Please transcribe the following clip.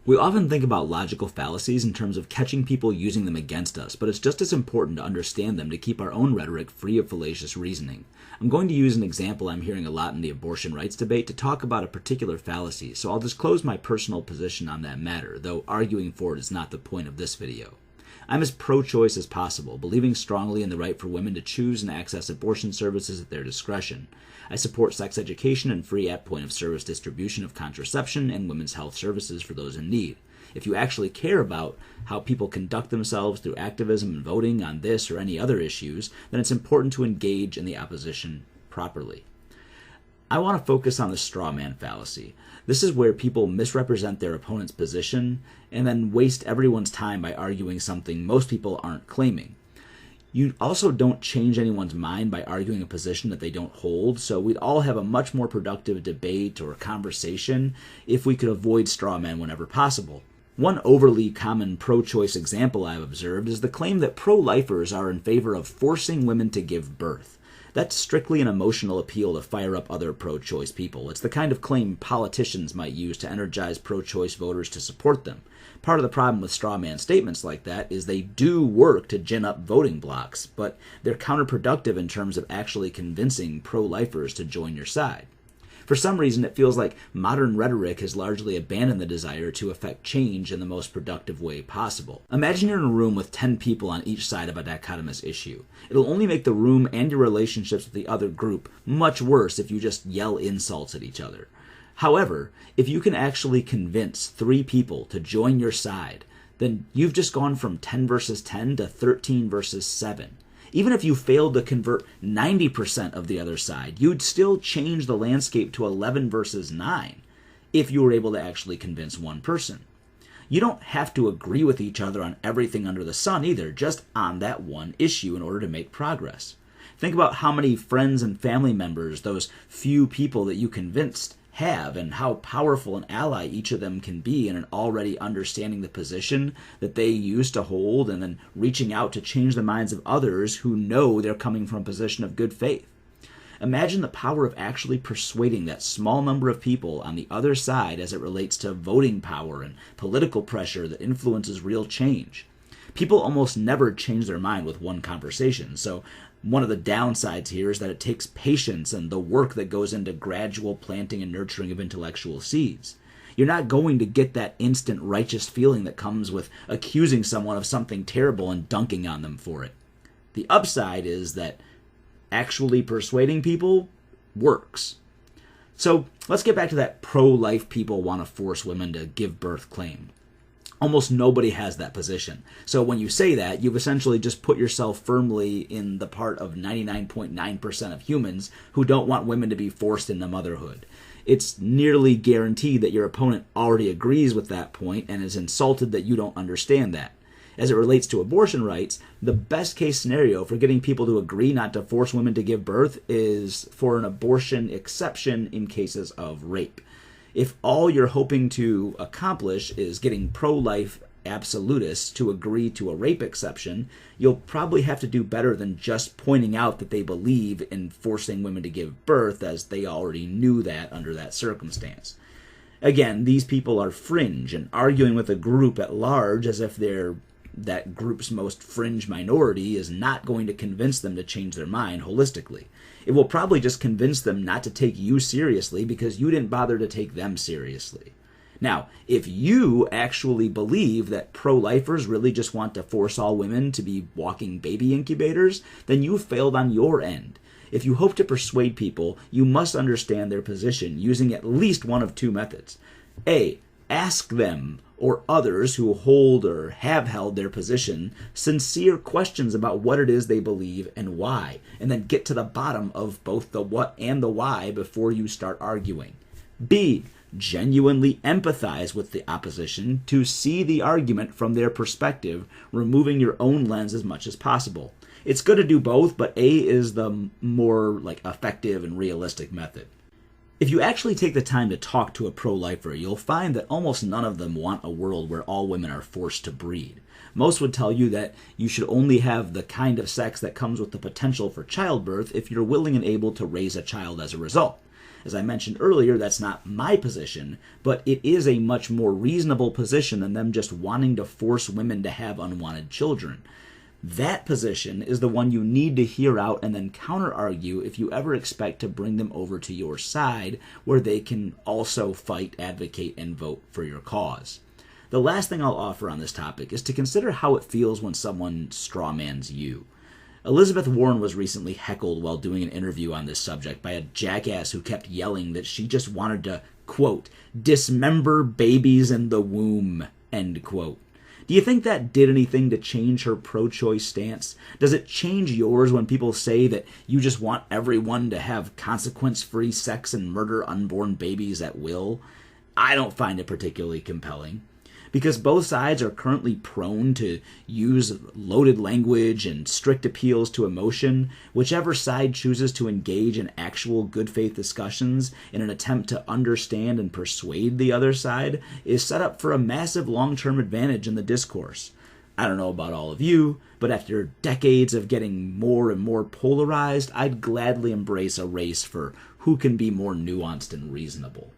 We often think about logical fallacies in terms of catching people using them against us, but it's just as important to understand them to keep our own rhetoric free of fallacious reasoning. I'm going to use an example I'm hearing a lot in the abortion rights debate to talk about a particular fallacy, so I'll disclose my personal position on that matter, though arguing for it is not the point of this video. I'm as pro-choice as possible, believing strongly in the right for women to choose and access abortion services at their discretion. I support sex education and free at point-of-service distribution of contraception and women's health services for those in need. If you actually care about how people conduct themselves through activism and voting on this or any other issues, then it's important to engage in the opposition properly. I want to focus on the straw man fallacy. This is where people misrepresent their opponent's position and then waste everyone's time by arguing something most people aren't claiming. You also don't change anyone's mind by arguing a position that they don't hold, so we'd all have a much more productive debate or conversation if we could avoid straw men whenever possible. One overly common pro-choice example I've observed is the claim that pro-lifers are in favor of forcing women to give birth. That's strictly an emotional appeal to fire up other pro-choice people. It's the kind of claim politicians might use to energize pro-choice voters to support them. Part of the problem with straw man statements like that is they do work to gin up voting blocks, but they're counterproductive in terms of actually convincing pro-lifers to join your side. For some reason, it feels like modern rhetoric has largely abandoned the desire to effect change in the most productive way possible. Imagine you're in a room with 10 people on each side of a dichotomous issue. It'll only make the room and your relationships with the other group much worse if you just yell insults at each other. However, if you can actually convince 3 people to join your side, then you've just gone from 10 versus 10 to 13 versus 7. Even if you failed to convert 90% of the other side, you'd still change the landscape to 11 versus 9 if you were able to actually convince one person. You don't have to agree with each other on everything under the sun either, just on that one issue in order to make progress. Think about how many friends and family members those few people that you convinced have and how powerful an ally each of them can be in an already understanding the position that they used to hold and then reaching out to change the minds of others who know they're coming from a position of good faith. Imagine the power of actually persuading that small number of people on the other side as it relates to voting power and political pressure that influences real change. People almost never change their mind with one conversation, so one of the downsides here is that it takes patience and the work that goes into gradual planting and nurturing of intellectual seeds. You're not going to get that instant righteous feeling that comes with accusing someone of something terrible and dunking on them for it. The upside is that actually persuading people works. So let's get back to that pro-life people want to force women to give birth claim. Almost nobody has that position. So when you say that, you've essentially just put yourself firmly in the part of 99.9% of humans who don't want women to be forced into motherhood. It's nearly guaranteed that your opponent already agrees with that point and is insulted that you don't understand that. As it relates to abortion rights, the best case scenario for getting people to agree not to force women to give birth is for an abortion exception in cases of rape. If all you're hoping to accomplish is getting pro-life absolutists to agree to a rape exception, you'll probably have to do better than just pointing out that they believe in forcing women to give birth, as they already knew that under that circumstance. Again, these people are fringe and arguing with a group at large as if they're that group's most fringe minority is not going to convince them to change their mind holistically. It will probably just convince them not to take you seriously because you didn't bother to take them seriously. Now, if you actually believe that pro-lifers really just want to force all women to be walking baby incubators, then you failed on your end. If you hope to persuade people, you must understand their position using at least one of 2 methods. A, ask them or others who hold or have held their position sincere questions about what it is they believe and why, and then get to the bottom of both the what and the why before you start arguing. B, genuinely empathize with the opposition to see the argument from their perspective, removing your own lens as much as possible. It's good to do both, but A is the more effective and realistic method. If you actually take the time to talk to a pro-lifer, you'll find that almost none of them want a world where all women are forced to breed. Most would tell you that you should only have the kind of sex that comes with the potential for childbirth if you're willing and able to raise a child as a result. As I mentioned earlier, that's not my position, but it is a much more reasonable position than them just wanting to force women to have unwanted children. That position is the one you need to hear out and then counter-argue if you ever expect to bring them over to your side, where they can also fight, advocate, and vote for your cause. The last thing I'll offer on this topic is to consider how it feels when someone strawmans you. Elizabeth Warren was recently heckled while doing an interview on this subject by a jackass who kept yelling that she just wanted to, quote, dismember babies in the womb, end quote. Do you think that did anything to change her pro-choice stance? Does it change yours when people say that you just want everyone to have consequence-free sex and murder unborn babies at will? I don't find it particularly compelling. Because both sides are currently prone to use loaded language and strict appeals to emotion, whichever side chooses to engage in actual good faith discussions in an attempt to understand and persuade the other side is set up for a massive long-term advantage in the discourse. I don't know about all of you, but after decades of getting more and more polarized, I'd gladly embrace a race for who can be more nuanced and reasonable.